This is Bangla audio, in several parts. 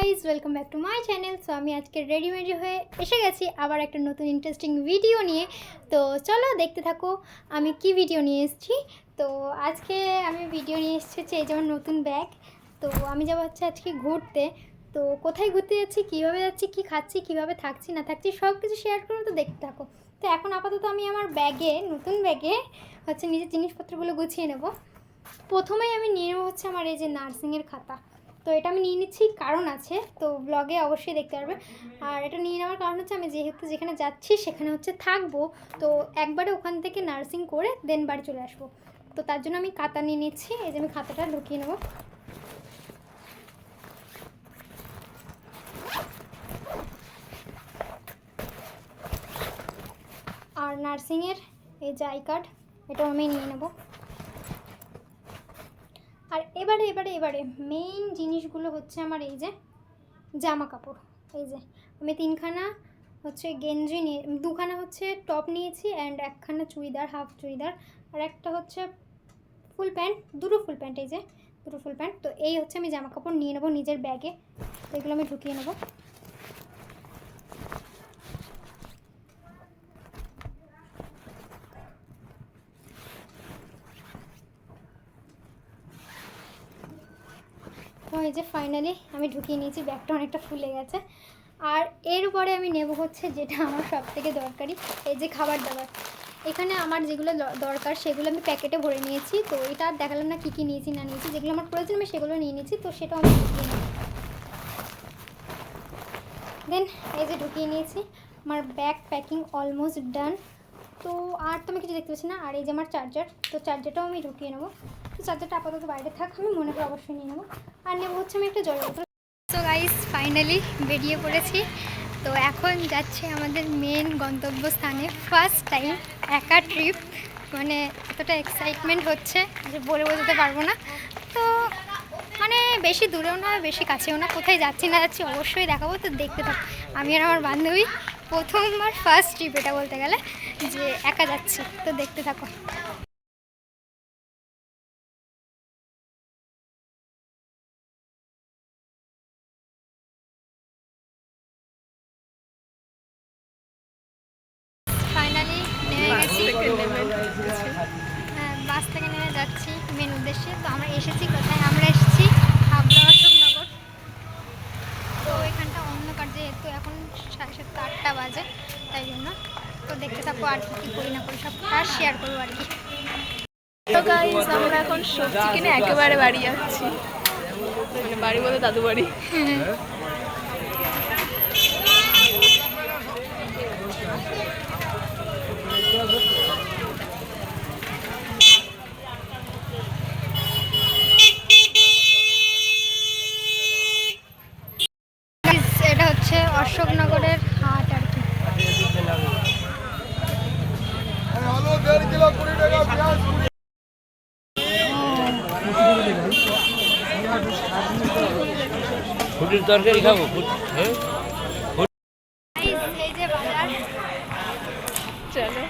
Guys welcome back to my channel. So আমি আজকে রেডিমেডি হয়ে এসে গেছি আবার একটা নতুন ইন্টারেস্টিং ভিডিও নিয়ে। তো চলো দেখতে থাকো আমি কি ভিডিও নিয়ে এসেছি। তো আজকে আমি ভিডিও নিয়ে এসেছি এই যেমন নতুন ব্যাগ। তো আমি যাবো হচ্ছে আজকে ঘুরতে। তো কোথায় ঘুরতে যাচ্ছি, কীভাবে যাচ্ছি, কী খাচ্ছি, কীভাবে থাকছি না থাকছি সব কিছু শেয়ার করবো। তো দেখতে থাকো। তো এখন আপাতত আমি আমার ব্যাগে, নতুন ব্যাগে হচ্ছে নিজের জিনিসপত্রগুলো গুছিয়ে নেব। প্রথমেই আমি নিয়ে নেবো হচ্ছে আমার এই যে নার্সিংয়ের খাতা। তো এটা আমি নিয়ে নিচ্ছি, কারণ আছে, তো ব্লগে অবশ্যই দেখতে পারবে। আর এটা নিয়ে নেওয়ার কারণ হচ্ছে আমি যেহেতু যেখানে যাচ্ছি সেখানে হচ্ছে থাকবো, তো একবারে ওখান থেকে নার্সিং করে দেন বাড়ি চলে আসবো। তো তার জন্য আমি খাতা নিয়ে নিচ্ছি। এই যে আমি খাতাটা ঢুকিয়ে নেব। আর নার্সিংয়ের এই যে আই কার্ড, এটাও আমি নিয়ে নেব। আর এবারে মেইন জিনিসগুলো হচ্ছে আমার এই যে জামা কাপড়। এই যে আমি তিনখানা হচ্ছে গেঞ্জি নিয়ে, দুখানা হচ্ছে টপ নিয়েছি অ্যান্ড একখানা চুড়িদার, হাফ চুড়িদার, আর একটা হচ্ছে ফুল প্যান্ট, দুটো ফুল প্যান্ট, এই যে দুটো ফুল প্যান্ট। তো এই হচ্ছে আমি জামা কাপড় নিয়ে নেবো নিজের ব্যাগে। তো এগুলো আমি ঢুকিয়ে নেবো। তো এই যে ফাইনালি আমি ঢুকিয়ে নিয়েছি, ব্যাগটা অনেকটা ফুলে গেছে। আর এরপরে আমি নেব হচ্ছে যেটা আমার সবথেকে দরকারি, এই যে খাবার দাবার। এখানে আমার যেগুলো দরকার সেগুলো আমি প্যাকেটে ভরে নিয়েছি। তো এটা আর দেখালাম না কী কী নিয়েছি না নিয়েছি, যেগুলো আমার প্রয়োজন আমি সেগুলো নিয়ে নিয়েছি। তো সেটাও আমি ঢুকিয়ে নিই। দেন এই যে ঢুকিয়ে নিয়েছি, আমার ব্যাগ প্যাকিং অলমোস্ট ডান। তো আর তো আমি কিছু দেখতে পাচ্ছি না। আর এই যে আমার চার্জার, তো চার্জারটাও আমি ঢুকিয়ে নেবো। তো চার্জারটা আপাতত বাইরে থাক, আমি মনে করে অবশ্যই নিয়ে নেবো। আর নেবো হচ্ছে আমি একটা জলের বোতল। তো গাইস ফাইনালি বেরিয়ে পড়েছি। তো এখন যাচ্ছে আমাদের মেন গন্তব্যস্থানে, ফার্স্ট টাইম একা ট্রিপ। মানে এতটা এক্সাইটমেন্ট হচ্ছে যে বলে বোঝাতে পারবো না। তো মানে বেশি দূরেও না বেশি কাছেও না, কোথায় যাচ্ছি না যাচ্ছি অবশ্যই দেখাবো। তো দেখতে থাকো। আমি আর আমার বান্ধবী প্রথমবার ফার্স্ট ট্রিপ এটা বলতে গেলে, যে একা যাচ্ছি। তো দেখতে থাকো। ফাইনালি নেমে গেছি, বাস থেকে নেমে যাচ্ছি মেন উদ্দেশ্যে। তো আমরা এসেছি কোথায়, আমরা এসেছি হাবড়া অশোকনগর। তো এখানটা অন্ধকার, যেহেতু এখন 7:30-8টা বাজে, তাই জন্য। তো দেখতে থাকো আর কি করি না করি সবটা শেয়ার করবো আর কি। তো গাইস আমরা এখন সবজি কিনে একেবারে বাড়ি যাচ্ছি, মানে বাড়ি বলে দাদু বাড়ি। এটা হচ্ছে অশোকনগরের হাট আর কি। ফুটের তরকারি খাবো। এই যে বাজার, চলো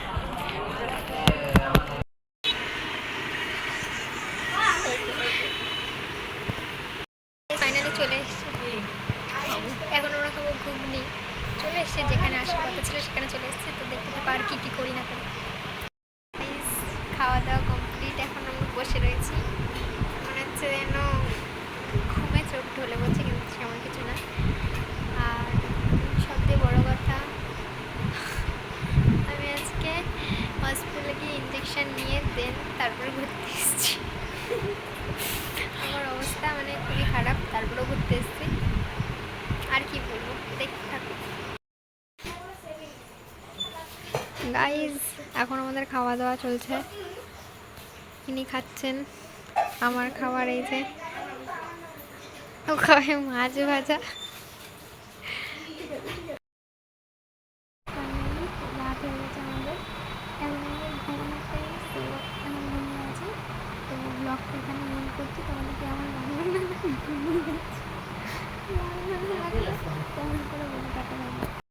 ফাইনালি চলে এসেছি। এখন ওরা খাবো ঘুগনি। চলে এসছে, যেখানে আসার কথা ছিল সেখানে চলে এসেছে। তো দেখতে থাকো আর কি করি না করি। খাওয়া দাওয়া কমপ্লিট, এখন আমরা বসে রয়েছি। মনে হচ্ছে যেন ঘুমে চোখ ঢলে বলছে, কিন্তু সেমন কিছু না। আর সবথেকে বড় কথা, আমি আজকে হসপিটালে গিয়ে ইঞ্জেকশন নিয়ে দেন তারপরে ঘুরতে এসেছি। আমার অবস্থা মানে খুবই খারাপ, তারপরেও ঘুরতে এসেছি। আর কি বলবো, দেখতে থাকো। গাইজ এখন আমাদের খাওয়া দাওয়া চলছে। ইনি খাচ্ছেন আমার খাবার, এই যে ও খাবে মাছ ভাজা।